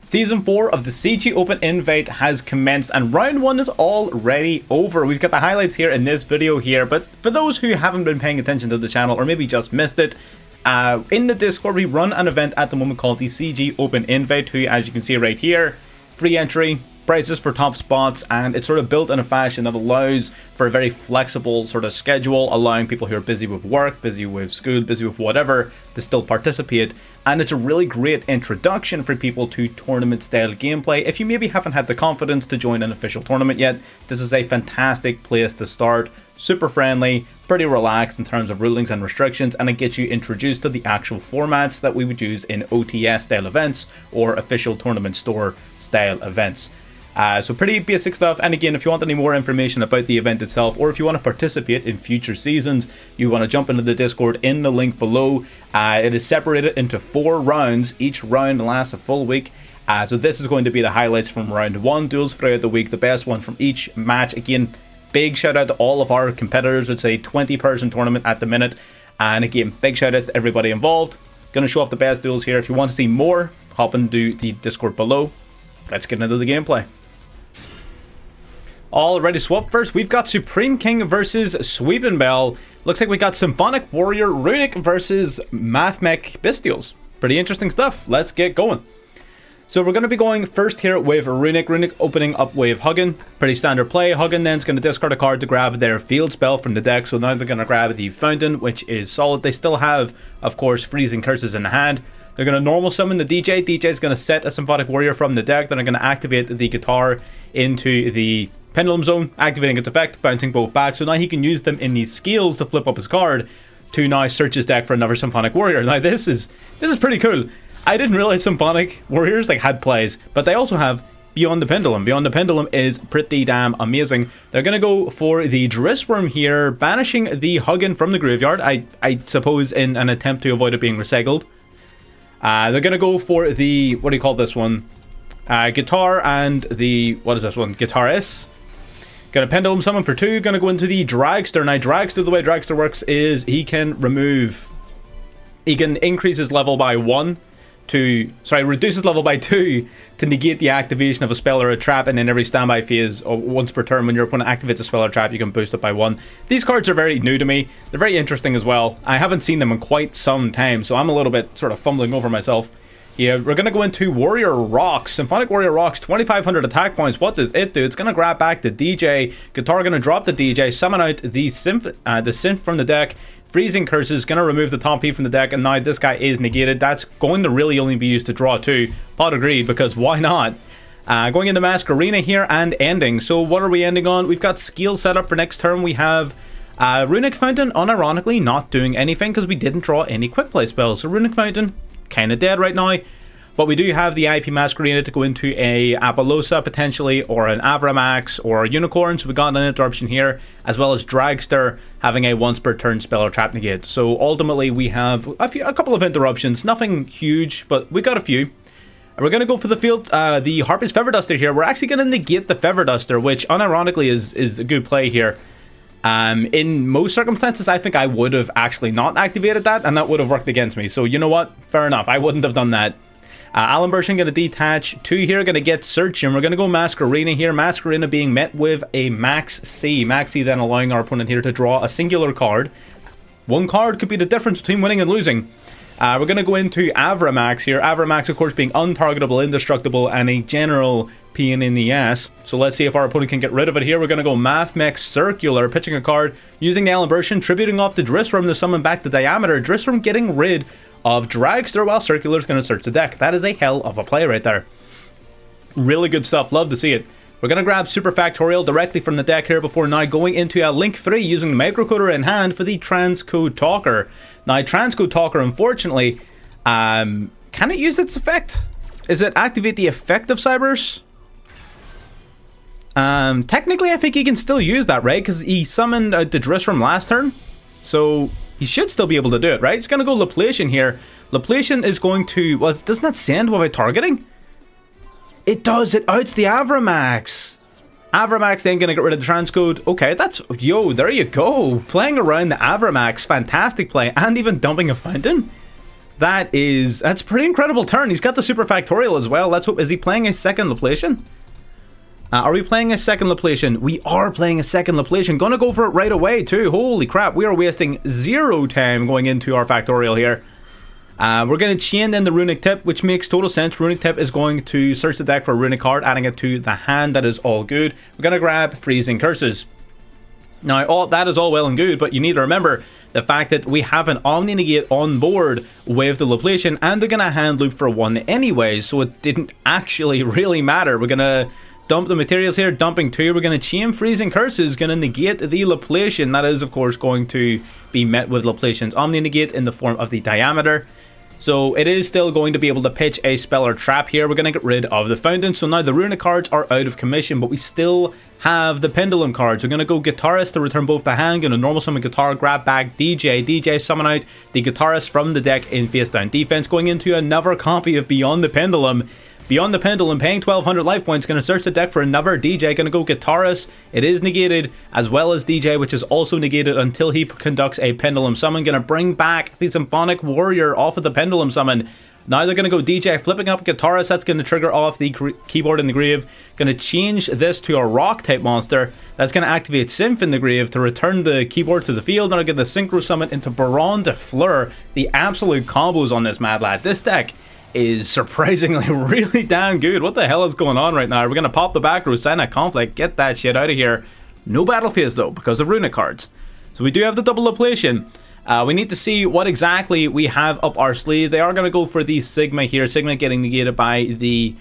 Season 4 of the CG Open Invite has commenced and round 1 is already over. We've got the highlights here in this video here, but for those who haven't been paying attention to the channel or maybe just missed it, in the Discord we run an event at the moment called the CG Open Invite, who, as you can see right here, free entry, prizes for top spots, and it's sort of built in a fashion that allows for a very flexible sort of schedule, allowing people who are busy with work, busy with school, busy with whatever, to still participate. And it's a really great introduction for people to tournament style gameplay. If you maybe haven't had the confidence to join an official tournament yet, this is a fantastic place to start. Super friendly, pretty relaxed in terms of rulings and restrictions, and it gets you introduced to the actual formats that we would use in OTS style events or official tournament store style events. So pretty basic stuff. And again, if you want any more information about the event itself, or if you want to participate in future seasons, you want to jump into the Discord in the link below. It is separated into 4 rounds. Each round lasts a full week. So this is going to be the highlights from round 1, duels throughout the week, the best one from each match. Again, big shout out to all of our competitors. It's a 20-person tournament at the minute. And again, big shout outs to everybody involved. Gonna show off the best duels here. If you want to see more, hop into the Discord below. Let's get into the gameplay. Alrighty, so up first, we've got Supreme King versus Sweepin' Bell. Looks like we got Symphonic Warrior Runic versus Mathmech Bestials. Pretty interesting stuff. Let's get going. So we're going to be going first here with Runic. Runic opening up with Huggin. Pretty standard play. Huggin then's going to discard a card to grab their field spell from the deck. So now they're going to grab the Fountain, which is solid. They still have, of course, Freezing Curses in the hand. They're going to normal summon the DJ. DJ is going to set a Symphonic Warrior from the deck. Then they're going to activate the guitar into the Pendulum Zone, activating its effect, bouncing both back. So now he can use them in these skills to flip up his card to now search his deck for another Symphonic Warrior. Now this is pretty cool. I didn't realize Symphonic Warriors had plays, but they also have Beyond the Pendulum. Beyond the Pendulum is pretty damn amazing. They're going to go for the Drissworm here, banishing the Huggin from the graveyard, I suppose in an attempt to avoid it being recycled. They're going to go for the, what do you call this one? Guitar and the, what is this one? Guitar S. Got a Pendulum Summon for 2. Gonna go into the Dragster. Now Dragster, the way Dragster works is he can increase his level by 1 to, reduce his level by 2 to negate the activation of a spell or a trap, and in every standby phase or once per turn when your opponent activates a spell or trap, you can boost it by 1. These cards are very new to me. They're very interesting as well. I haven't seen them in quite some time, so I'm a little bit sort of fumbling over myself. Yeah, we're going to go into Warrior Rocks. Symphonic Warrior Rocks, 2,500 attack points. What does it do? It's going to grab back the DJ. Guitar going to drop the DJ, summon out the Synth from the deck. Freezing Curses, going to remove the top P from the deck, and now this guy is negated. That's going to really only be used to draw 2. Pot agreed, because why not? Going into Masquerena here and ending. So what are we ending on? We've got skill set up for next turn. We have Runic Fountain, unironically not doing anything because we didn't draw any quick play spells. So Runic Fountain, kind of dead right now, but we do have the IP Masquerena to go into a Apollosa potentially, or an Avramax, or a Unicorn, so we got an interruption here, as well as Dragster having a once per turn spell or trap negate. So ultimately we have a couple of interruptions, nothing huge, but we got a few. And we're going to go for the field, the Harpy's Feather Duster here. We're actually going to negate the Feather Duster, which unironically is a good play here. In most circumstances, I think I would have actually not activated that, and that would have worked against me. So you know what? Fair enough. I wouldn't have done that. Alan Bershon going to detach 2 here, going to get Search, and we're going to go Masquerena here. Masquerena being met with a Max C. Max C then allowing our opponent here to draw a singular card. 1 card could be the difference between winning and losing. We're going to go into Avramax here. Avramax, of course, being untargetable, indestructible, and a general pain in the ass. So let's see if our opponent can get rid of it here. We're going to go Mathmech Circular, pitching a card, using the Alan Bershon, tributing off the Drissworm to summon back the Diameter. Drissworm getting rid of Dragster while Circular is going to search the deck. That is a hell of a play right there. Really good stuff. Love to see it. We're going to grab Super Factorial directly from the deck here before now going into a Link 3 using the Microcoder in hand for the Transcode Talker. Now, Transcode Talker, unfortunately, can it use its effect? Is it activate the effect of Cybers? Technically, I think he can still use that, right? Because he summoned the Drissworm last turn. So he should still be able to do it, right? He's going to go Laplation here. Laplation is going to... Well, doesn't that send without targeting? It does. It outs the Avramax. Avramax then going to get rid of the Transcode. Okay, that's... Yo, there you go. Playing around the Avramax. Fantastic play. And even dumping a Fountain. That's pretty incredible turn. He's got the super factorial as well. Let's hope. Is he playing a second Laplacian? Are we playing a second Laplacian? We are playing a second Laplacian. Gonna go for it right away too. Holy crap, we are wasting 0 time going into our factorial here. We're going to chain in the Runic Tip, which makes total sense. Runic Tip is going to search the deck for a Runic card, adding it to the hand. That is all good. We're going to grab Freezing Curses. Now, that is all well and good, but you need to remember the fact that we have an Omni Negate on board with the Laplacian, and they're going to hand loop for 1 anyway, so it didn't actually really matter. We're going to dump the materials here, dumping 2. We're going to chain Freezing Curses, going to negate the Laplacian. That is, of course, going to be met with Laplacian's Omni Negate in the form of the Diameter. So it is still going to be able to pitch a Speller Trap here. We're going to get rid of the Fountain. So now the Runic cards are out of commission, but we still have the Pendulum cards. We're going to go Guitarist to return both the hand. Going to normal summon Guitar, grab back DJ, summon out the Guitarist from the deck in face down defense. Going into another copy of Beyond the Pendulum. Beyond the Pendulum, paying 1200 life points, going to search the deck for another DJ, going to go Guitarist. It is negated, as well as DJ, which is also negated until he conducts a Pendulum Summon. Going to bring back the Symphonic Warrior off of the Pendulum Summon. Now they're going to go DJ, flipping up Guitarist. That's going to trigger off the keyboard in the grave. Going to change this to a rock-type monster. That's going to activate Symph in the grave to return the keyboard to the field. And I'll get the Synchro Summon into Baron de Fleur. The absolute combos on this mad lad. This deck is surprisingly really damn good. What the hell is going on right now? We're going to pop the back row, sign a conflict, get that shit out of here. No battle phase though, because of Runic cards. So we do have the double Laplacian. We need to see what exactly we have up our sleeves. They are going to go for the Sigma here. Sigma getting negated by the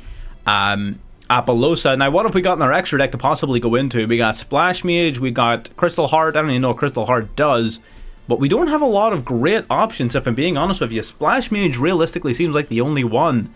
Apollosa. Now, what have we got in our extra deck to possibly go into? We got Splash Mage, we got Crystal Heart. I don't even know what Crystal Heart does. But we don't have a lot of great options, if I'm being honest with you. Splash Mage realistically seems like the only one.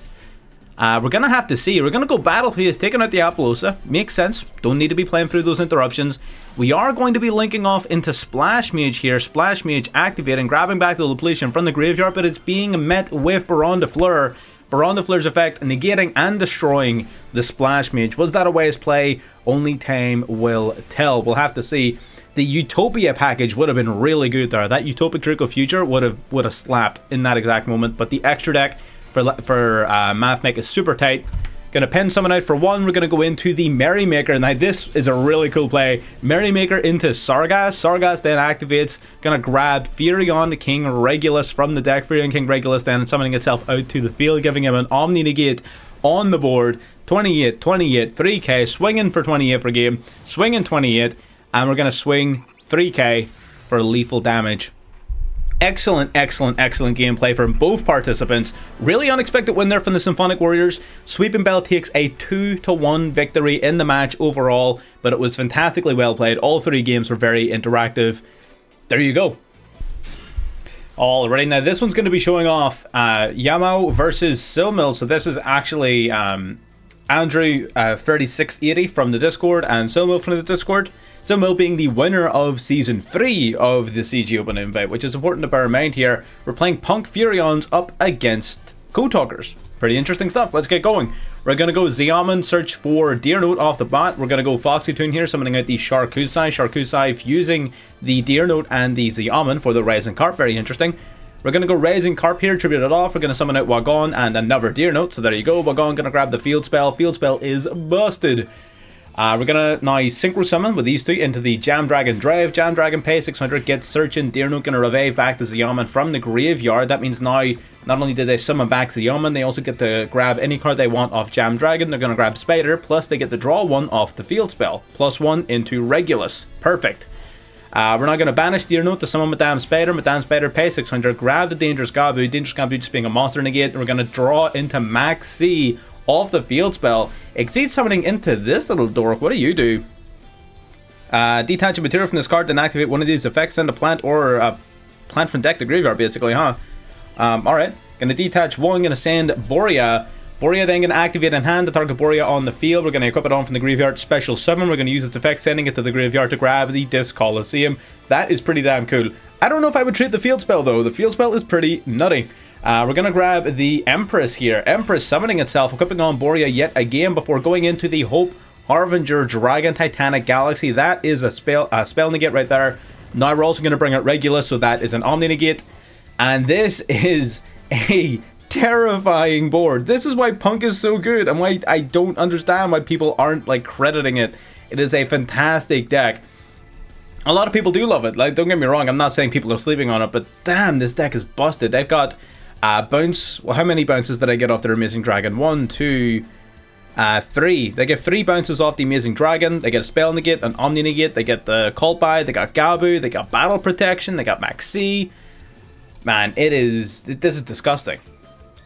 We're going to have to see. We're going to go Battle Phase, taking out the Apollosa. Makes sense. Don't need to be playing through those interruptions. We are going to be linking off into Splash Mage here. Splash Mage activating, grabbing back the Laplacian from the graveyard, but it's being met with Baron de Fleur. Baron de Fleur's effect, negating and destroying the Splash Mage. Was that a wise play? Only time will tell. We'll have to see. The Utopia package would have been really good there. That Utopic Trick of Future would have slapped in that exact moment. But the extra deck for Mathmech is super tight. Gonna pen someone out for 1. We're gonna go into the Merrymaker. Now this is a really cool play. Merrymaker into Sargas. Sargas then activates. Gonna grab Furion King Regulus from the deck. Furion King Regulus then summoning itself out to the field, giving him an Omni Negate on the board. 28, 28, 3k. Swinging for 28 per game. Swinging 28. And we're going to swing 3k for lethal damage. Excellent, excellent, excellent gameplay from both participants. Really unexpected win there from the Symphonic Warriors. Sweeping Bell takes a 2-1 victory in the match overall, but it was fantastically well played. All 3 games were very interactive. There you go. Alrighty, now this one's going to be showing off Yomo versus Silmo. So this is actually Andrew 3680 from the Discord and Silmo from the Discord. Silmo being the winner of Season 3 of the CG Open Invite, which is important to bear in mind here. We're playing Punk Furions up against Code Talkers. Pretty interesting stuff. Let's get going. We're going to go Xiamen, search for Deer Note off the bat. We're going to go Foxy Tune here, summoning out the Sharkusai. Sharkusai fusing the Deer Note and the Xiamen for the Rising Carp. Very interesting. We're going to go Rising Carp here, tribute it off. We're going to summon out Wagon and another Deer Note. So there you go. Wagon going to grab the Field Spell. Field Spell is busted. We're going to now Synchro Summon with these 2 into the Jam Dragon Drive. Jam Dragon pay 600, get Searching. Deer Note going to revive back the Xiamen from the graveyard. That means now, not only did they summon back Xiamen, they also get to grab any card they want off Jam Dragon. They're going to grab Spider, plus they get to draw 1 off the Field Spell. +1 into Regulus. Perfect. We're now going to banish Deer Note to summon Madame Spider. Madame Spider pay 600, grab the Dangerous Gabu. Dangerous Gabu just being a monster negate. And we're going to draw into Max C off the Field Spell. Exceed summoning into this little dork. What do you do? Detach a material from this card, then activate one of these effects, send a plant or a plant from deck to graveyard, basically, huh? Alright. Gonna detach 1, gonna send Borea. Borea then gonna activate in hand to target Borea on the field. We're gonna equip it on from the graveyard, special summon. We're gonna use its effect, sending it to the graveyard to grab the Disc Coliseum. That is pretty damn cool. I don't know if I would treat the Field Spell though. The Field Spell is pretty nutty. We're going to grab the Empress here. Empress summoning itself, equipping on Borea yet again before going into the Hope Harbinger Dragon Titanic Galaxy. That is a spell negate right there. Now we're also going to bring out Regulus, so that is an Omni negate. And this is a terrifying board. This is why P.U.N.K is so good, and why I don't understand why people aren't like crediting it. It is a fantastic deck. A lot of people do love it. Like, don't get me wrong, I'm not saying people are sleeping on it, but damn, this deck is busted. They've got bounce. Well, how many bounces did I get off their Amazing Dragon? 1, 2, 3. They get 3 bounces off the Amazing Dragon. They get a Spell Negate, an Omni Negate. They get the Cult Buy. They got Gabu. They got Battle Protection. They got Maxi. Man, this is disgusting.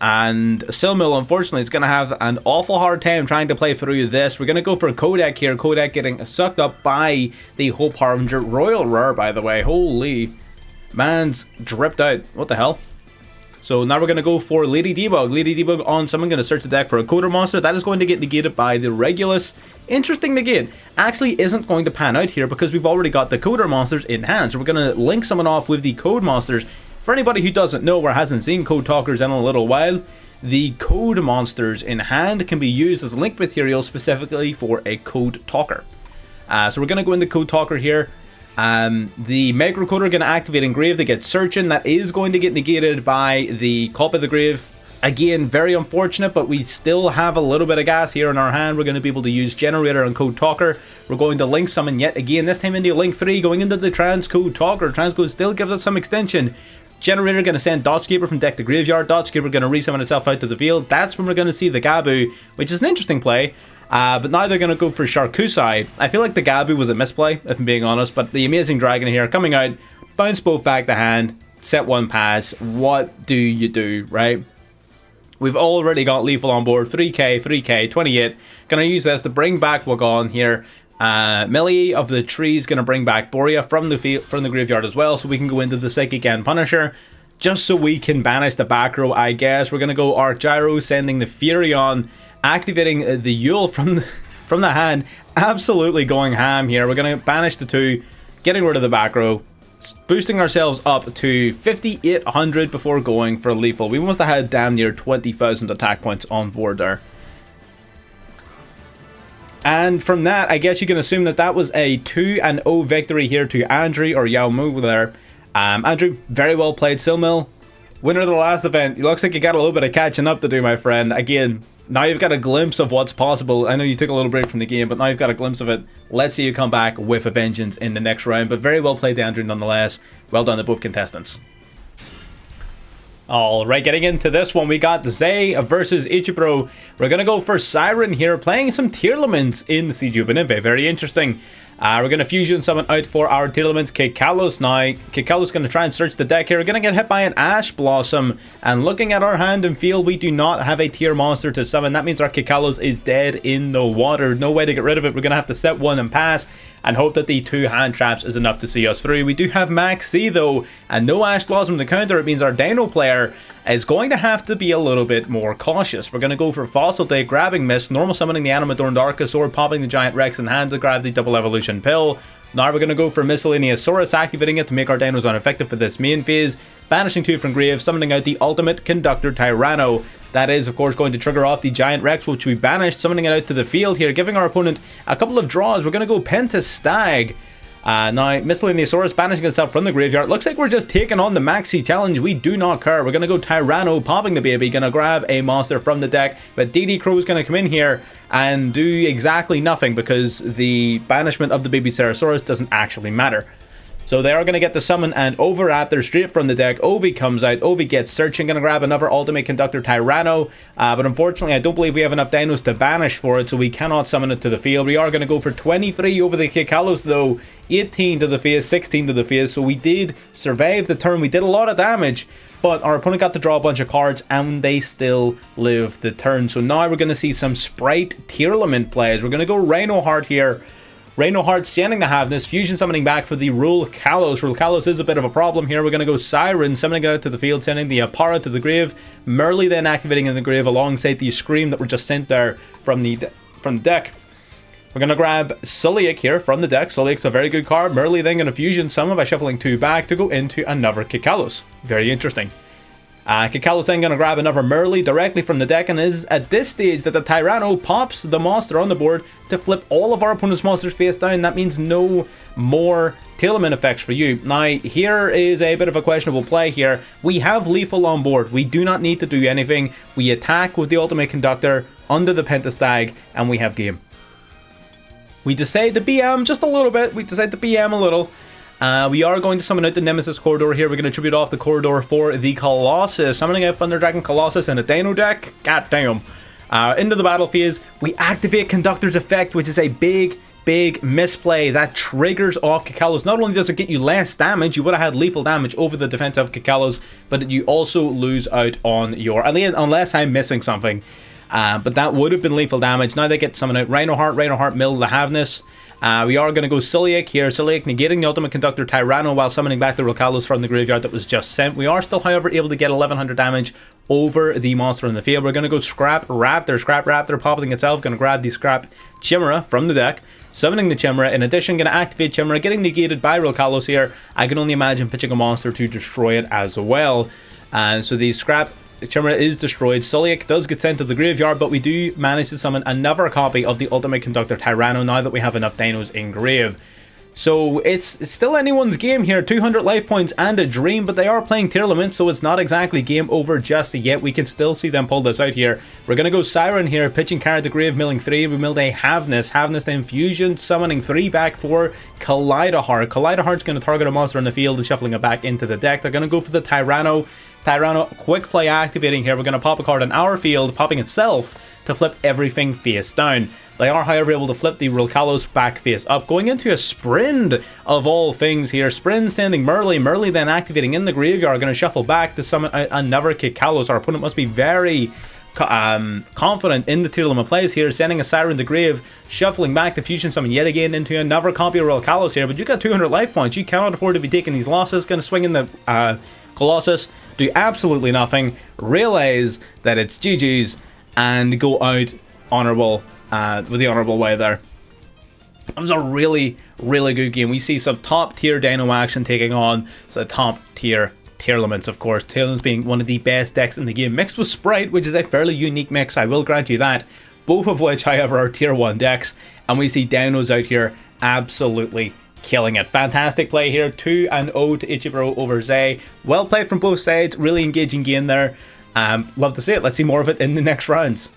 And Silmo, unfortunately, is going to have an awful hard time trying to play through this. We're going to go for Kodak here. Kodak getting sucked up by the Hope Harbinger. Royal Rare, by the way. Holy. Man's dripped out. What the hell? So now we're going to go for Lady Debug. Lady Debug on someone, going to search the deck for a Coder Monster. That is going to get negated by the Regulus. Interesting negate. Actually isn't going to pan out here because we've already got the Coder Monsters in hand. So we're going to link someone off with the Code Monsters. For anybody who doesn't know or hasn't seen Code Talkers in a little while, the Code Monsters in hand can be used as link material specifically for a Code Talker. So we're going to go into Code Talker here. The Micro Coder going to activate Engrave. They get Searching. That is going to get negated by the Cult by the Grave. Again, very unfortunate, but we still have a little bit of gas here in our hand. We're going to be able to use Generator and Code Talker. We're going to link summon yet again, this time into Link 3, going into the Transcode Talker. Transcode still gives us some extension. Generator going to send Dotscaper from deck to graveyard. Dotscaper going to resummon itself out to the field. That's when we're going to see the Gabu, which is an interesting play. But now they're going to go for Sharkusai. I feel like the Gabu was a misplay, if I'm being honest. But the Amazing Dragon here coming out, bounce both back to hand, set 1 pass. What do you do, right? We've already got Lethal on board. 3k, 3k, 28. Going to use this to bring back Wagon here. Melee of the Trees going to bring back Borea from the graveyard as well, so we can go into the Psychic and Punisher, just so we can banish the back row, I guess. We're going to go Arc Gyro, sending the Furion, activating the Yule from the hand, absolutely going ham here. We're going to banish the 2, getting rid of the back row, boosting ourselves up to 5,800 before going for lethal. We must have had damn near 20,000 attack points on board there. And from that, I guess you can assume that that was a 2-0 victory here to Andrew or Yomo there. Andrew, very well played. Silmo, winner of the last event. It looks like you got a little bit of catching up to do, my friend. Again, now you've got a glimpse of what's possible. I know you took a little break from the game, but now you've got a glimpse of it. Let's see you come back with a vengeance in the next round. But very well played, Andrew, nonetheless. Well done to both contestants. Alright, getting into this one, we got Zay versus Ichibro. We're going to go for Siren here, playing some Tearlaments in the Siege Ubanimbe. Very interesting. We're going to fusion summon out for our Tearlaments. Kikalos now. Kikalos going to try and search the deck here. We're going to get hit by an Ash Blossom. And looking at our hand and field, we do not have a tier monster to summon. That means our Kikalos is dead in the water. No way to get rid of it. We're going to have to set 1 and pass, and hope that the 2 hand traps is enough to see us through. We do have Maxi though, and no Ash Blossom to counter. It means our Dino player is going to have to be a little bit more cautious. We're going to go for Fossil Day, grabbing Mist, normal summoning the Animadorned Archosaur, popping the Giant Rex in hand to grab the Double Evolution Pill. Now we're going to go for Miscellaneousaurus, activating it to make our dinos unaffected for this main phase, banishing 2 from grave, summoning out the Ultimate Conductor Tyranno. That is, of course, going to trigger off the Giant Rex, which we banished, summoning it out to the field here, giving our opponent a couple of draws. We're going to go Pentastag. Now, Miscellaneousaurus banishing itself from the graveyard. Looks like we're just taking on the Maxi challenge. We do not care. We're going to go Tyranno, popping the baby. Going to grab a monster from the deck. But DD Crow is going to come in here and do exactly nothing, because the banishment of the baby Ceratosaurus doesn't actually matter. So they are going to get the summon and Oviraptor straight from the deck. Ovi comes out. Ovi gets searching. Going to grab another Ultimate Conductor Tyranno. But unfortunately, I don't believe we have enough dinos to banish for it, so we cannot summon it to the field. We are going to go for 23 over the Kikalos though. 18 to the face, 16 to the face. So we did survive the turn. We did a lot of damage, but our opponent got to draw a bunch of cards and they still live the turn. So now we're going to see some Sprite Tearlament plays. We're going to go Rhino Heart here. Rhino Heart sending the Havness, fusion summoning back for the Rule Kalos. Rule Kalos is a bit of a problem here. We're going to go Siren, summoning it out to the field, sending the Apara to the grave. Merly then activating in the grave alongside the Scream that were just sent there from the deck. We're going to grab Sulliak here from the deck. Sulliak's a very good card. Merly then going to fusion summon by shuffling 2 back to go into another Kikalos. Very interesting. Kakalo's then going to grab another Merly directly from the deck, and it is at this stage that the Tyranno pops the monster on the board to flip all of our opponent's monsters face down. That means no more Tearlament effects for you. Now, here is a bit of a questionable play here. We have Lethal on board. We do not need to do anything. We attack with the Ultimate Conductor under the Pentastag, and we have game. We decide to BM just a little bit. We decide to BM a little. We are going to summon out the Nemesis Corridor here. We're going to tribute off the Corridor for the Colossus. Summoning out Thunder Dragon Colossus in a Dino deck. God damn. Into the battle phase, we activate Conductor's Effect, which is a big misplay that triggers off Kakalo's. Not only does it get you less damage, you would have had lethal damage over the defense of Kakalo's, but you also lose out on your, unless I'm missing something. But that would have been lethal damage. Now they get summoned out Rhino-Heart, Mill the Havness. We are going to go Celiac here. Celiac negating the Ultimate Conductor Tyranno while summoning back the Rokalos from the graveyard that was just sent. We are still, however, able to get 1100 damage over the monster in the field. We're going to go Scrap Raptor popping itself. Going to grab the Scrap Chimera from the deck. Summoning the Chimera. In addition, going to activate Chimera, getting negated by Rokalos here. I can only imagine pitching a monster to destroy it as well. And so the Scrap Chimera is destroyed. Celiac does get sent to the graveyard, but we do manage to summon another copy of the Ultimate Conductor Tyranno now that we have enough dinos in grave. So it's still anyone's game here. 200 life points and a dream, but they are playing Tearlament, so it's not exactly game over just yet. We can still see them pull this out here. We're going to go Siren here, pitching card to grave, milling 3. We milled a Havness. Havness then Fusion, summoning 3 back for Kaleidoheart. Kaleidoheart's going to target a monster in the field and shuffling it back into the deck. They're going to go for the Tyranno. Tyranno, quick play activating here. We're going to pop a card in our field, popping itself to flip everything face down. They are, however, able to flip the Rokalos back face up, going into a Sprint of all things here. Sprint sending Merly. Merly then activating in the graveyard, going to shuffle back to summon another Kikalos. Our opponent must be very confident in the Tearlament plays here, sending a Siren to grave, shuffling back to Fusion Summon yet again into another copy of Rokalos here. But you got 200 life points. You cannot afford to be taking these losses. Going to swing in the Colossus, do absolutely nothing, realize that it's GG's, and go out honorable with the honorable way there. It was a really good game. We see some top tier Dino action taking on some top tier Tearlaments, of course. Tearlaments being one of the best decks in the game, mixed with Sprite, which is a fairly unique mix, I will grant you that. Both of which, however, are tier 1 decks, and we see Dinos out here absolutely killing it. Fantastic play here, 2-0 to Ichibro over Zay. Well played from both sides, really engaging game there. Love to see it. Let's see more of it in the next rounds.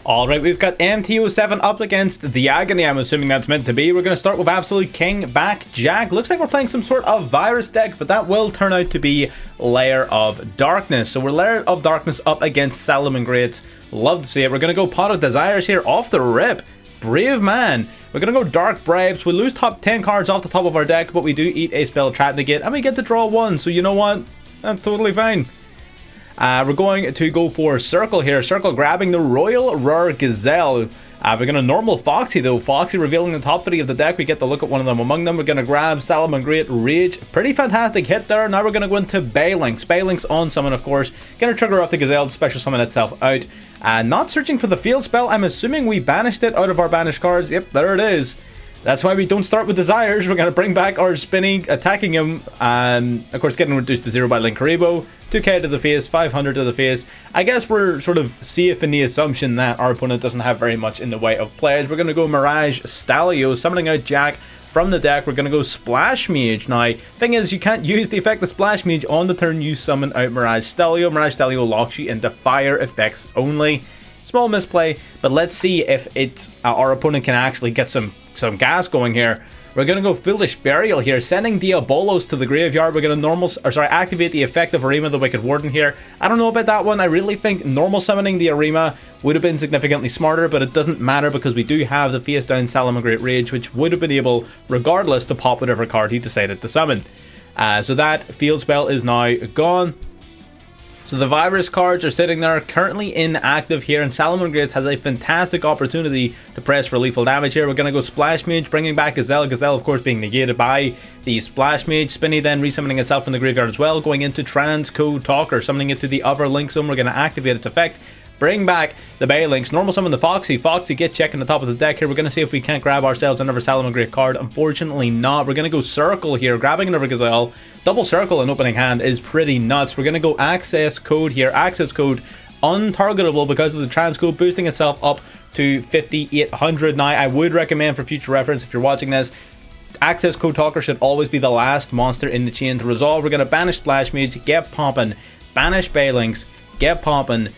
Alright, we've got MTO7 up against the Agony. I'm assuming that's meant to be. We're going to start with Absolute King back Jack. Looks like we're playing some sort of virus deck, but that will turn out to be Lair of Darkness. So we're Lair of Darkness up against Salomon Greats. Love to see it. We're going to go Pot of Desires here off the rip. Brave man. We're going to go Dark Bribes. We lose top 10 cards off the top of our deck, but we do eat a spell Trap Negate, and we get to draw 1. So you know what? That's totally fine. We're going to go for Circle here. Circle grabbing the Royal Rare Gazelle. We're going to normal Foxy though. Foxy revealing the top 3 of the deck. We get to look at one of them among them. We're going to grab Salomon Great Rage. Pretty fantastic hit there. Now we're going to go into Baylynx. Baylynx on summon, of course. Going to trigger off the Gazelle to special summon itself out. Not searching for the field spell. I'm assuming we banished it out of our banished cards. Yep, there it is. That's why we don't start with Desires. We're going to bring back our Spinning, attacking him, and of course getting reduced to 0 by Linkuriboh. 2k to the face, 500 to the face. I guess we're sort of safe in the assumption that our opponent doesn't have very much in the way of plays. We're going to go Mirage Stalio, summoning out Jack from the deck. We're going to go Splash Mage. Now, thing is, you can't use the effect of Splash Mage on the turn you summon out Mirage Stalio. Mirage Stalio locks you into fire effects only. Small misplay, but let's see if our opponent can actually get some gas going here. We're going to go Foolish Burial here, sending Diabolos to the graveyard. We're going to activate the effect of Arima the Wicked Warden here. I don't know about that one. I really think normal summoning the Arima would have been significantly smarter, but it doesn't matter because we do have the face down Salomon Great Rage, which would have been able, regardless, to pop whatever card he decided to summon. So that field spell is now gone. So the virus cards are sitting there, currently inactive here, and Salomon Greats has a fantastic opportunity to press for lethal damage here. We're going to go Splash Mage, bringing back Gazelle. Gazelle, of course, being negated by the Splash Mage. Spinny then resummoning itself from the graveyard as well, going into Transcode Talker, summoning it to the other Link Zone. We're going to activate its effect. bring back the Balinks, normal summon the Foxy. Foxy, get checking the top of the deck here. We're going to see if we can't grab ourselves another Salamangreat card. Unfortunately not. We're going to go Circle here, grabbing another Gazelle. Double Circle in opening hand is pretty nuts. We're going to go Access Code here. Access Code untargetable because of the transcode, boosting itself up to 5,800. Now, I would recommend for future reference, if you're watching this, Access Code Talker should always be the last monster in the chain to resolve. We're going to banish Splash Mage, get popping, banish Balinks, get popping.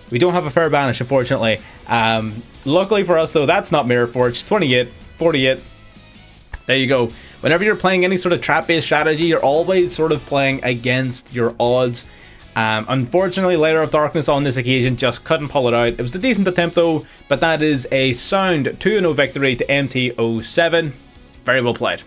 We don't have a fair banish, unfortunately. Luckily for us, though, that's not Mirror Forge. 28, 48. There you go. Whenever you're playing any sort of trap-based strategy, you're always sort of playing against your odds. Unfortunately, Layer of Darkness on this occasion just couldn't pull it out. It was a decent attempt, though, but that is a sound 2-0 victory to MT07. Very well played.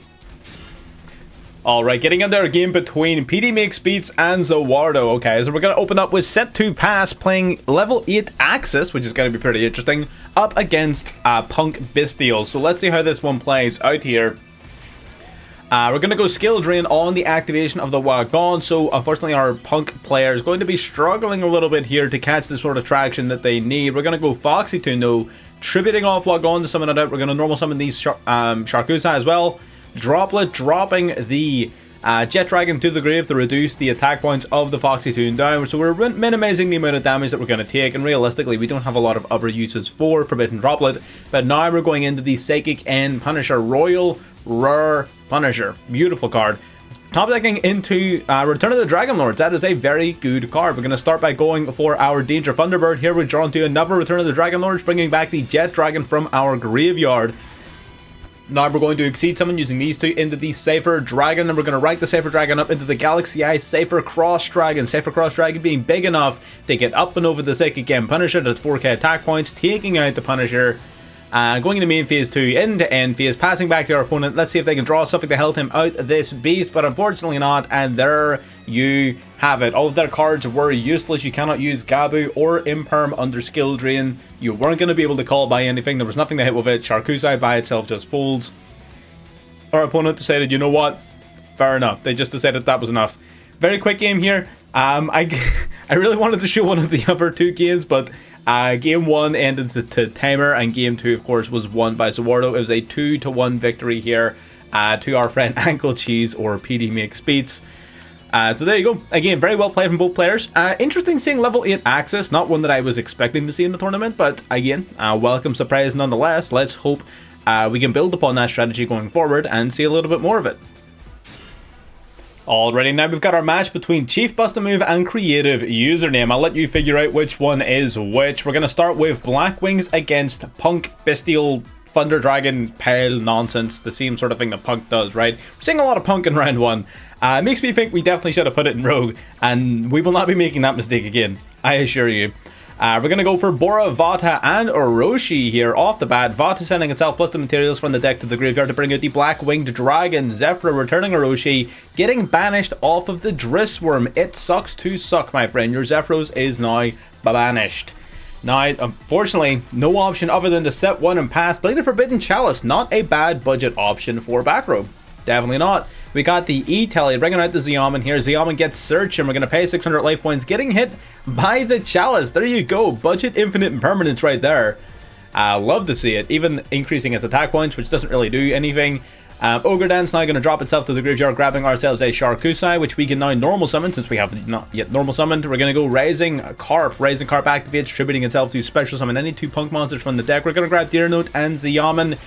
Alright, getting into our game between P.U.N.K and Zoardo. Okay, so we're going to open up with Set 2 Pass, playing level 8 Axis, which is going to be pretty interesting, up against P.U.N.K Bestial. So let's see how this one plays out here. We're going to go Skill Drain on the activation of the Wagon. So unfortunately our P.U.N.K player is going to be struggling a little bit here to catch the sort of traction that they need. We're going to go Foxy Tune though, tributing off Wagon to summon it out. We're going to normal summon these Sharkusa as well. Droplet dropping the Jet Dragon to the grave to reduce the attack points of the Foxy Tune down. So we're minimizing the amount of damage that we're going to take, and realistically we don't have a lot of other uses for Forbidden Droplet. But now we're going into the Psychic End Punisher, Royal Rare Punisher. Beautiful card. Top decking into Return of the Dragon Lords. That is a very good card. We're going to start by going for our Danger Thunderbird. Here we're drawn to another Return of the Dragon Lords, bringing back the Jet Dragon from our graveyard. Now we're going to Exceed Summon using these two into the Safer Dragon, and we're going to rank the Safer Dragon up into the Galaxy Eye Safer Cross Dragon. Safer Cross Dragon being big enough to get up and over the Psychic End Punisher. That's 4k attack points, taking out the Punisher. Going into main phase 2, into end phase, passing back to our opponent. Let's see if they can draw something to help him out this beast, but unfortunately not. And there you have it. All of their cards were useless. You cannot use Gabu or Imperm under Skill Drain. You weren't going to be able to call by anything. There was nothing to hit with it. Sharkusai by itself just folds. Our opponent decided, you know what? Fair enough. They just decided that was enough. Very quick game here. I really wanted to show one of the other two games, but game 1 ended to timer, and game 2 of course was won by Zoardo. It was a 2-1 victory here to our friend Ankle Cheese, or P.U.N.K. So there you go. Again, very well played from both players. Interesting seeing level 8 Axis, not one that I was expecting to see in the tournament, but again, welcome surprise nonetheless. Let's hope we can build upon that strategy going forward and see a little bit more of it. Alrighty, now we've got our match between Chief Bust a Move and Creative Username. I'll let you figure out which one is which. We're going to start with Black Wings against P.U.N.K Bestial Thunder Dragon Pale Nonsense, the same sort of thing that P.U.N.K does, right? We're seeing a lot of P.U.N.K in round 1. It makes me think we definitely should have put it in Rogue, and we will not be making that mistake again, I assure you. We're going to go for Bora, Vata, and Orochi here off the bat. Vata sending itself plus the materials from the deck to the graveyard to bring out the Black Winged Dragon. Zephyr returning Orochi, getting banished off of the Drissworm. It sucks to suck, my friend. Your Zephyros is now banished. Now, unfortunately, no option other than to set 1 and pass. Bladed Forbidden Chalice, not a bad budget option for back row. Definitely not. We got the E-Telly, bringing out the Xiamen here. Xiamen gets Search, and we're going to pay 600 life points, getting hit by the Chalice. There you go. Budget, infinite, and permanence right there. Love to see it. Even increasing its attack points, which doesn't really do anything. Ogre Dance now going to drop itself to the graveyard, grabbing ourselves a Sharkusai, which we can now normal summon, since we have not yet normal summoned. We're going to go Rising Carp. Rising Carp activates, tributing itself to special summon any 2 P.U.N.K monsters from the deck. We're going to grab Deer Note and Xiamen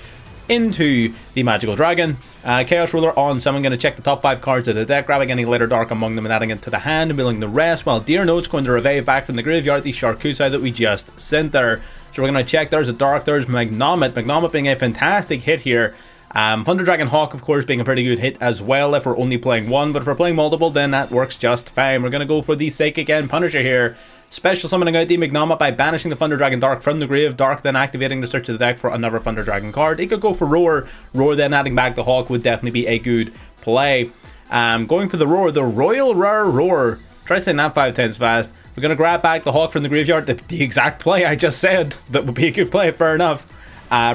into the Magical Dragon. Chaos Ruler on summon, going to check the top 5 cards of the deck, grabbing any light or dark among them and adding it to the hand, milling the rest, while Deer Note's going to revive back from the graveyard the Sharkusai that we just sent there. So we're going to check, there's a dark, there's Magnomet. Magnomet being a fantastic hit here. Thunder Dragon Hawk, of course, being a pretty good hit as well if we're only playing one, but if we're playing multiple, then that works just fine. We're going to go for the Psychic End Punisher here. Special summoning out the Magnomet by banishing the Thunder Dragon Dark from the grave. Dark then activating the search of the deck for another Thunder Dragon card. He could go for Roar. Roar then adding back the Hawk would definitely be a good play. Going for the Roar, the Royal Rare Roar. Try saying that 5 times fast. We're going to grab back the Hawk from the graveyard. The exact play I just said. That would be a good play, fair enough.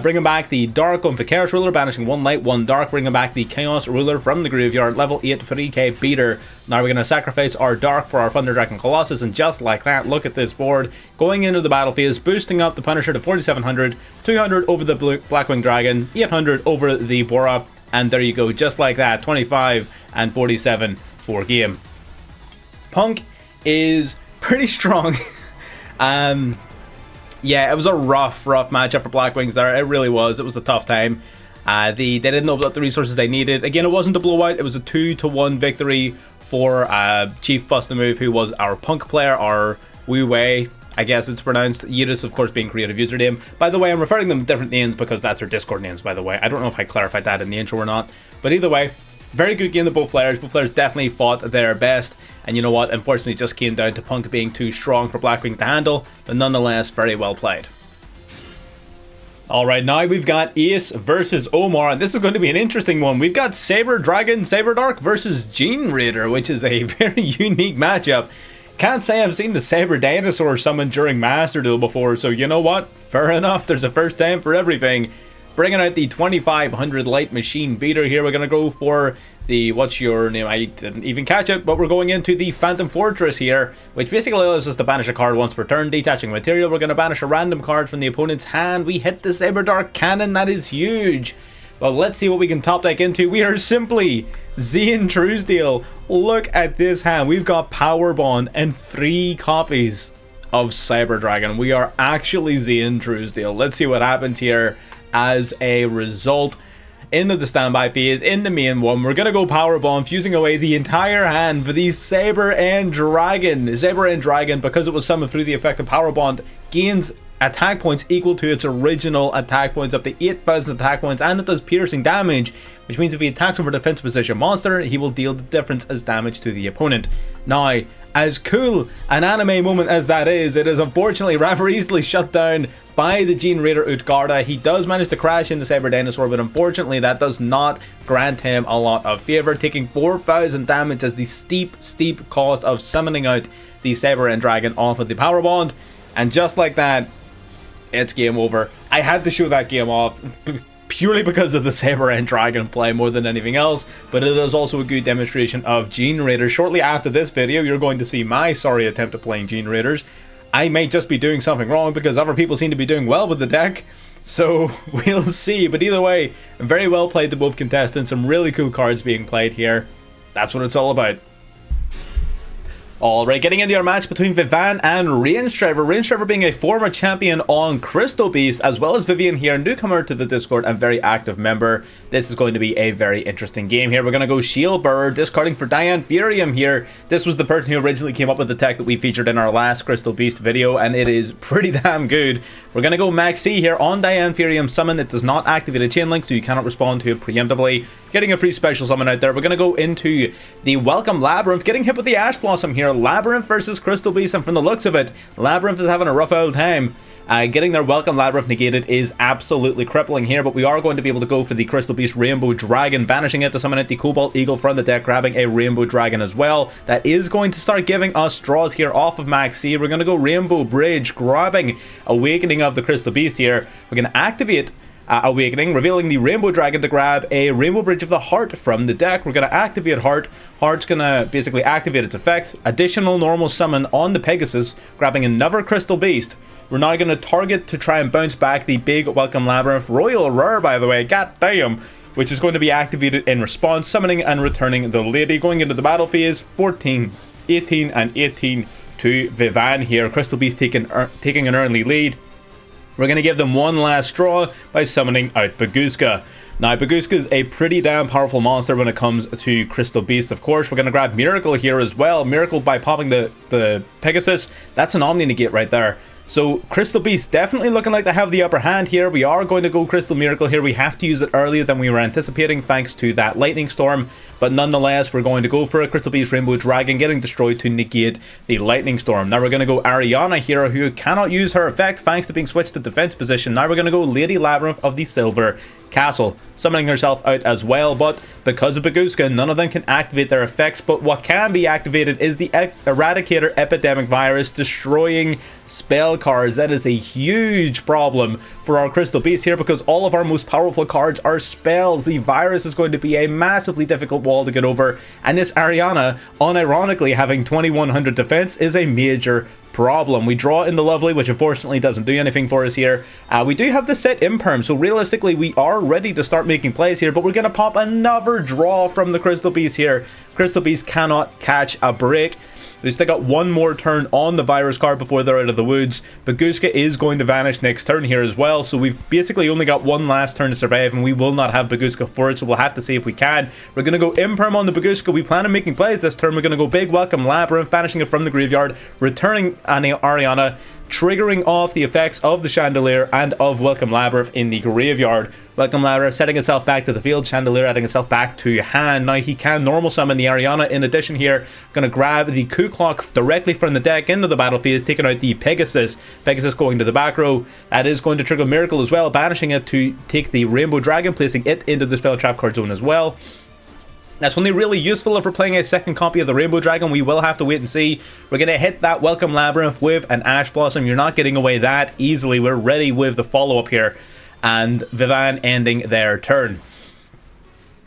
Bringing back the Dark going for Chaos Ruler, banishing 1 light, 1 dark, bringing back the Chaos Ruler from the graveyard, level 8 3k beater. Now we're going to sacrifice our Dark for our Thunder Dragon Colossus, and just like that, look at this board. Going into the battle phase, boosting up the Punisher to 4700, 200 over the Blackwing Dragon, 800 over the Bora, and there you go, just like that, 25 and 47 for game. P.U.N.K is pretty strong. Yeah, it was a rough matchup for Blackwings there. It really was. It was a tough time. They didn't open up the resources they needed. Again, it wasn't a blowout. It was a 2-1 victory for Chief Bustamove, who was our P.U.N.K player, our Wu Wei, I guess it's pronounced. Yidis, of course, being creative username. By the way, I'm referring them to different names because that's their Discord names, by the way. I don't know if I clarified that in the intro or not. But either way, very good game to both players. Both players definitely fought their best. And you know what? Unfortunately, it just came down to P.U.N.K being too strong for Blackwing to handle. But nonetheless, very well played. Alright, now we've got Ace versus Omar. And this is going to be an interesting one. We've got Saber Dragon, Saber Dark versus Gene Raider, which is a very unique matchup. Can't say I've seen the Saber Dinosaur summoned during Master Duel before. So you know what? Fair enough. There's a first time for everything. Bringing out the 2500 light machine beater here. We're going to go for the, what's your name? I didn't even catch it, but we're going into the Phantom Fortress here, which basically allows us to banish a card once per turn. Detaching material, we're going to banish a random card from the opponent's hand. We hit the Saber Dark Cannon. That is huge. But let's see what we can top deck into. We are simply Zian Truesdale. Look at this hand. We've got Power Bond and 3 copies of Cyber Dragon. We are actually Zian Truesdale. Let's see what happens here. As a result, into the standby phase, in the main one, we're gonna go Power Bomb, fusing away the entire hand for the Saber and Dragon. Saber and Dragon, because it was summoned through the effect of Power Bond, gains attack points equal to its original attack points, up to 8,000 attack points, and it does piercing damage, which means if he attacks from a defensive position monster, he will deal the difference as damage to the opponent. Now, as cool an anime moment as that is, it is unfortunately rather easily shut down by the Gene Raider Utgarda. He does manage to crash into Cyber Dinosaur, but unfortunately that does not grant him a lot of favor, taking 4,000 damage as the steep cost of summoning out the Saber and Dragon off of the Power Bond. And just like that, it's game over. I had to show that game off purely because of the Saber and Dragon play more than anything else, but it is also a good demonstration of Gene Raiders. Shortly after this video, you're going to see my sorry attempt at playing Gene Raiders. I may just be doing something wrong because other people seem to be doing well with the deck, so we'll see. But either way, very well played to both contestants. Some really cool cards being played here. That's what it's all about. Alright, getting into our match between Vivan and Reinstra. Reinstra being a former champion on Crystal Beast, as well as Vivian here, newcomer to the Discord and very active member. This is going to be a very interesting game here. We're going to go Shield Bearer, discarding for Diane Furium here. This was the person who originally came up with the tech that we featured in our last Crystal Beast video, and it is pretty damn good. We're going to go Max C here on Diane Furium summon. It does not activate a chain link, so you cannot respond to it preemptively. Getting a free special summon out there. We're going to go into the Welcome Labyrinth, getting hit with the Ash Blossom here. Labyrinth versus Crystal Beast, and from the looks of it, Labyrinth is having a rough old time. Getting their Welcome Labyrinth negated is absolutely crippling here, but we are going to be able to go for the Crystal Beast Rainbow Dragon, banishing it to summon out the Cobalt Eagle from the deck, grabbing a Rainbow Dragon as well. That is going to start giving us draws here off of Max C. We're going to go Rainbow Bridge, grabbing Awakening of the Crystal Beast here. We're going to activate Awakening, revealing the Rainbow Dragon to grab a Rainbow Bridge of the Heart from the deck. We're going to activate Heart. Heart's going to basically activate its effect. Additional normal summon on the Pegasus, grabbing another Crystal Beast. We're now going to target to try and bounce back the big Welcome Labyrinth. Royal Rare, by the way, goddamn, which is going to be activated in response, summoning and returning the Lady. Going into the battle phase, 14, 18, and 18 to Vivan here. Crystal Beast taking an early lead. We're going to give them one last draw by summoning out Baguska. Now, Baguska is a pretty damn powerful monster when it comes to Crystal Beasts, of course. We're going to grab Miracle here as well. Miracle by popping the Pegasus. That's an Omni Negate right there. So, Crystal Beast definitely looking like they have the upper hand here. We are going to go Crystal Miracle here. We have to use it earlier than we were anticipating thanks to that Lightning Storm. But nonetheless, we're going to go for a Crystal Beast Rainbow Dragon getting destroyed to negate the Lightning Storm. Now we're going to go Ariana here, who cannot use her effect thanks to being switched to defense position. Now we're going to go Lady Labyrinth of the Silver, castle, summoning herself out as well. But because of Baguska, none of them can activate their effects. But what can be activated is the Eradicator Epidemic Virus, destroying spell cards. That is a huge problem for our Crystal Beast here, because all of our most powerful cards are spells. The virus is going to be a massively difficult wall to get over, and this Ariana, unironically having 2100 defense, is a major problem. We draw in the Lovely, which unfortunately doesn't do anything for us here. We do have the set Imperm, so realistically we are ready to start making plays here, but we're going to pop another draw from the Crystal Beast here. Crystal Beast cannot catch a break. We still got one more turn on the virus card before they're out of the woods. Baguska is going to vanish next turn here as well, so we've basically only got one last turn to survive, and we will not have Baguska for it, so we'll have to see if we can. We're going to go Imperm on the Baguska. We plan on making plays this turn. We're going to go Big Welcome Labyrinth, banishing it from the graveyard, returning Ariana, triggering off the effects of the Chandelier and of Welcome Labyrinth in the graveyard. Welcome Labyrinth setting itself back to the field, Chandelier adding itself back to hand. Now he can normal summon the Ariana. In addition here, going to grab the Coup Clock directly from the deck into the battle phase, taking out the Pegasus. Pegasus going to the back row. That is going to trigger Miracle as well, banishing it to take the Rainbow Dragon, placing it into the Spell Trap card zone as well. That's only really useful if we're playing a second copy of the Rainbow Dragon. We will have to wait and see. We're going to hit that Welcome Labyrinth with an Ash Blossom. You're not getting away that easily. We're ready with the follow-up here. And Vivan ending their turn.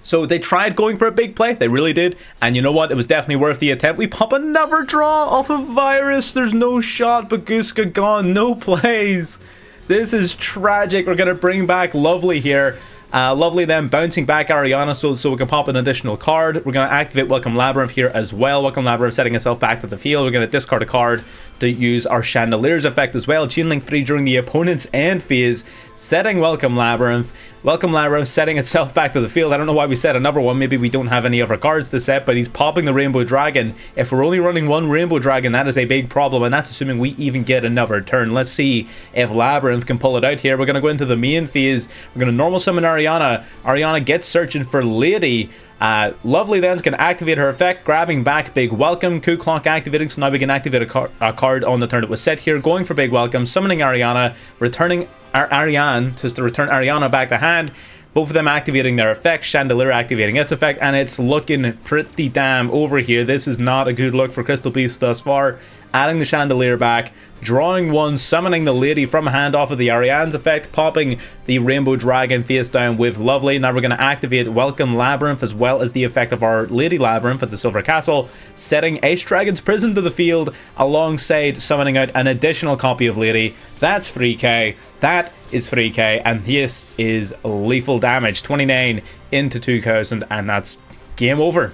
So they tried going for a big play. They really did. And you know what? It was definitely worth the attempt. We pop another draw off of Virus. There's no shot. Baguska gone. No plays. This is tragic. We're going to bring back Lovely here. Lovely then bouncing back Ariana so we can pop an additional card. We're going to activate Welcome Labyrinth here as well. Welcome Labyrinth setting itself back to the field. We're going to discard a card to use our Chandelier's effect as well. Chain Link 3 during the opponent's end phase, setting Welcome Labyrinth. Welcome Labyrinth setting itself back to the field. I don't know why we set another one. Maybe we don't have any other cards to set, but he's popping the Rainbow Dragon. If we're only running one Rainbow Dragon, that is a big problem, and that's assuming we even get another turn. Let's see if Labyrinth can pull it out here. We're going to go into the main phase. We're going to normal summon Ariana. Ariana gets searching for Lady. Lovely then's going to activate her effect, grabbing back Big Welcome. Coup Clock activating, so now we can activate a card on the turn that was set here. Going for Big Welcome, summoning Ariana, returning Ariane, just to return Ariana back to hand. Both of them activating their effects, Chandelier activating its effect, and it's looking pretty damn over here. This is not a good look for Crystal Beast thus far. Adding the Chandelier back, drawing one, summoning the Lady from hand off of the Ariane's effect, popping the Rainbow Dragon face down with Lovely. Now we're going to activate Welcome Labyrinth as well as the effect of our Lady Labyrinth at the Silver Castle, setting Ace Dragon's Prison to the field alongside summoning out an additional copy of Lady. That's 3k. That is 3k, and this is lethal damage. 29 into 2000, and that's game over.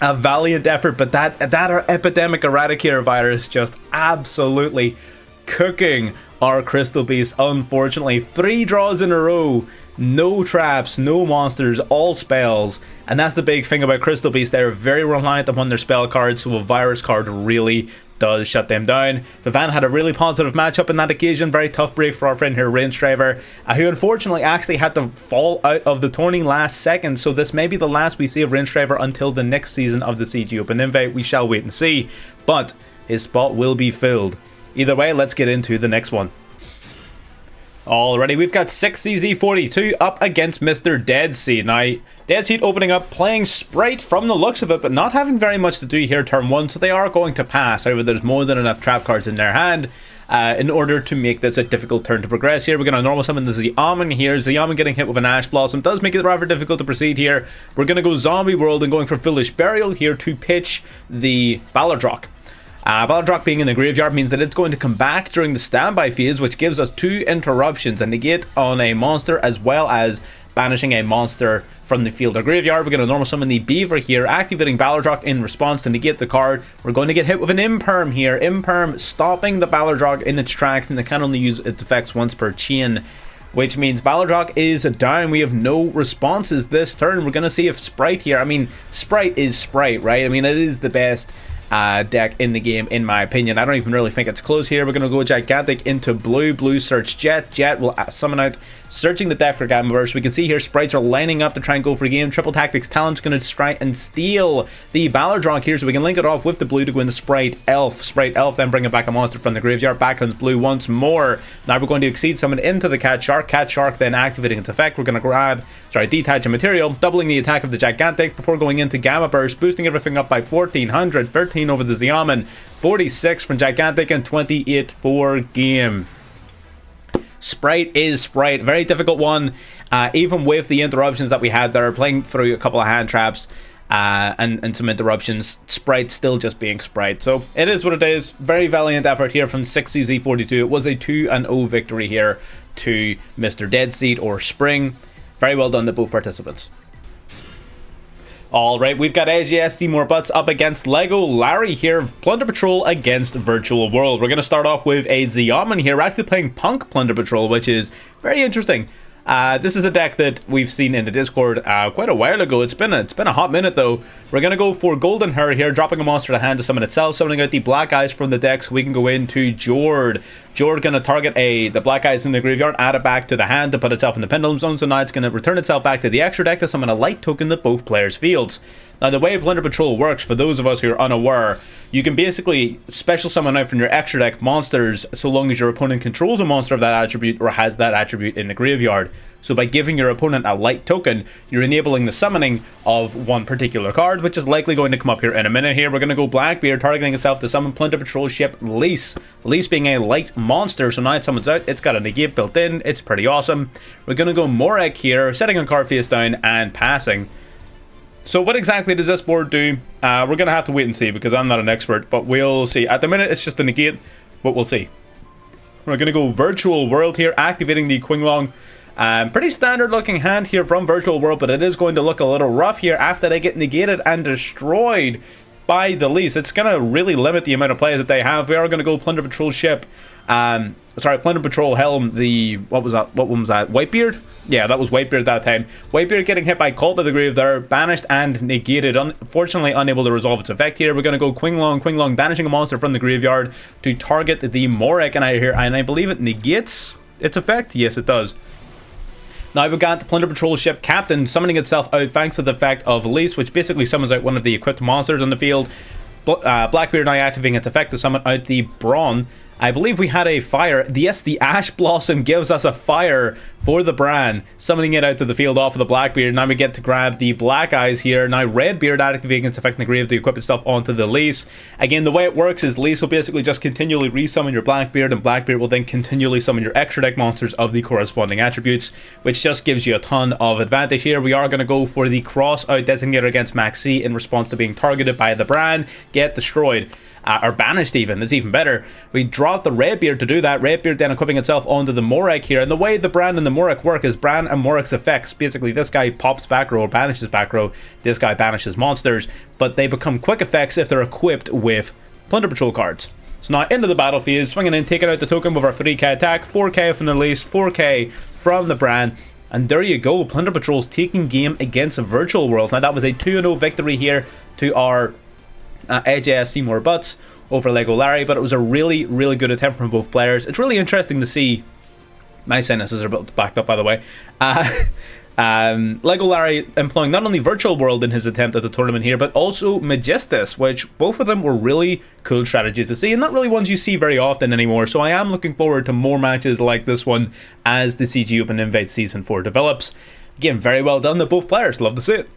A valiant effort, but that Epidemic Eradicator virus just absolutely cooking our Crystal Beast. Unfortunately, 3 draws in a row, no traps, no monsters, all spells, and that's the big thing about Crystal Beast. They're very reliant upon their spell cards, so a virus card really does shut them down. Vivan had a really positive matchup in that occasion. Very tough break for our friend here, Reinstra, who unfortunately actually had to fall out of the tourney last second, so this may be the last we see of Reinstra until the next season of the CG Open Invite. We shall wait and see, but his spot will be filled. Either way, let's get into the next one. Alrighty, we've got 6CZ42 up against Mr. Dead Seed. Now, Dead Seed opening up, playing Sprite from the looks of it, but not having very much to do here turn 1, so they are going to pass. However, there's more than enough trap cards in their hand in order to make this a difficult turn to progress here. We're going to normal summon the Zoardo here. Zoardo getting hit with an Ash Blossom does make it rather difficult to proceed here. We're going to go Zombie World and going for Foolish Burial here to pitch the Ballardrock. Ballardrock being in the graveyard means that it's going to come back during the standby phase, which gives us 2 interruptions, a negate on a monster as well as banishing a monster from the field or graveyard. We're going to normal summon the Beaver here, activating Ballardrock in response to negate the card. We're going to get hit with an Imperm here. Imperm stopping the Ballardrock in its tracks, and it can only use its effects once per chain, which means Ballardrock is down. We have no responses this turn. We're going to see if Sprite here, I mean, Sprite is Sprite, right? I mean, it is the best deck in the game, in my opinion. I don't even really think it's close here. We're going to go Gigantic into blue. Blue search Jet. Jet will summon out, searching the deck for Gamma Burst. We can see here sprites are lining up to try and go for a game. Triple Tactics Talent's going to try and steal the Ballardronk here, so we can link it off with the blue to go into Sprite Elf. Sprite Elf, then bringing back a monster from the graveyard. Back comes blue once more. Now we're going to Exceed Summon into the Cat Shark. Cat Shark then activating its effect. We're going to grab, detach a material, doubling the attack of the Gigantic before going into Gamma Burst, boosting everything up by 1400. 13 over the Xiamen, 46 from Gigantic, and 28 for game. Sprite is Sprite. Very difficult one, even with the interruptions that we had there, playing through a couple of hand traps and some interruptions. Sprite still just being Sprite. So it is what it is. Very valiant effort here from 6CZ42. It was a 2-0 victory here to Mr. Dead Seed or Spring. Very well done to both participants. Alright, we've got Azsd more butts up against Lego Larry here. Plunder Patrol against Virtual World. We're going to start off with a Xiamen here. We're actually playing P.U.N.K Plunder Patrol, which is very interesting. This is a deck that we've seen in the Discord quite a while ago. It's been a hot minute though. We're gonna go for Golden Hair here, dropping a monster to hand to summon itself, summoning out the Black Eyes from the deck so we can go into Zoardo. Zoardo gonna target the Black Eyes in the graveyard, add it back to the hand to put itself in the Pendulum Zone, so now it's gonna return itself back to the extra deck to summon a light token to both players' fields. Now the way Plunder Patrol works, for those of us who are unaware, you can basically special summon out from your extra deck monsters so long as your opponent controls a monster of that attribute or has that attribute in the graveyard. So by giving your opponent a light token, you're enabling the summoning of one particular card, which is likely going to come up here in a minute. Here we're going to go Blackbeard, targeting itself to summon Plunder Patrol ship Lease. Lease being a light monster, so now it summons out, it's got a negate built in, it's pretty awesome. We're going to go Morek here, setting a card face down and passing. So what exactly does this board do? We're going to have to wait and see because I'm not an expert, but we'll see. At the minute it's just a negate, but we'll see. We're going to go Virtual World here, activating the Qinglong. Pretty standard looking hand here from Virtual World, but it is going to look a little rough here after they get negated and destroyed by the Lease. It's going to really limit the amount of players that they have. We are going to go Plunder Patrol ship. Plunder Patrol Helm, what was that? What one was that? Whitebeard? Yeah, that was Whitebeard that time. Whitebeard getting hit by Cult of the Grave there, banished and negated. Unfortunately, unable to resolve its effect here. We're going to go Qinglong. Qinglong banishing a monster from the graveyard to target the Morek, and I believe it negates its effect. Yes, it does. Now we've got the Plunder Patrol ship Captain summoning itself out thanks to the effect of Lease, which basically summons out one of the equipped monsters on the field. Blackbeard now activating its effect to summon out the Brawn. I believe we had a fire. Yes, the Ash Blossom gives us a fire for the Bran, summoning it out to the field off of the Blackbeard. Now we get to grab the Black Eyes here. Now Redbeard activating its effect in the grave to equip itself onto the Lease. Again, the way it works is Lease will basically just continually resummon your Blackbeard, and Blackbeard will then continually summon your extra deck monsters of the corresponding attributes, which just gives you a ton of advantage here. We are going to go for the Cross Out Designator against Maxi in response to being targeted by the Bran. Get destroyed. Or banished even, it's even better. We drop the Redbeard to do that. Redbeard then equipping itself onto the Morek here. And the way the Bran and the Morek work is Bran and Morek's effects. Basically, this guy pops back row or banishes back row. This guy banishes monsters. But they become quick effects if they're equipped with Plunder Patrol cards. So now into the battlefield, swinging in, taking out the token with our 3k attack. 4k from the Lease, 4k from the Bran. And there you go, Plunder Patrol's taking game against Virtual Worlds. Now that was a 2-0 victory here to our Azsd more butts over Lego Larry, but it was a really good attempt from both players. It's really interesting to see. My sinuses are backed up, by the way. Lego Larry employing not only Virtual World in his attempt at the tournament here, but also Magistus, which both of them were really cool strategies to see, and not really ones you see very often anymore. So I am looking forward to more matches like this one as the CG Open Invite Season 4 develops. Again, very well done to both players. Love to see it.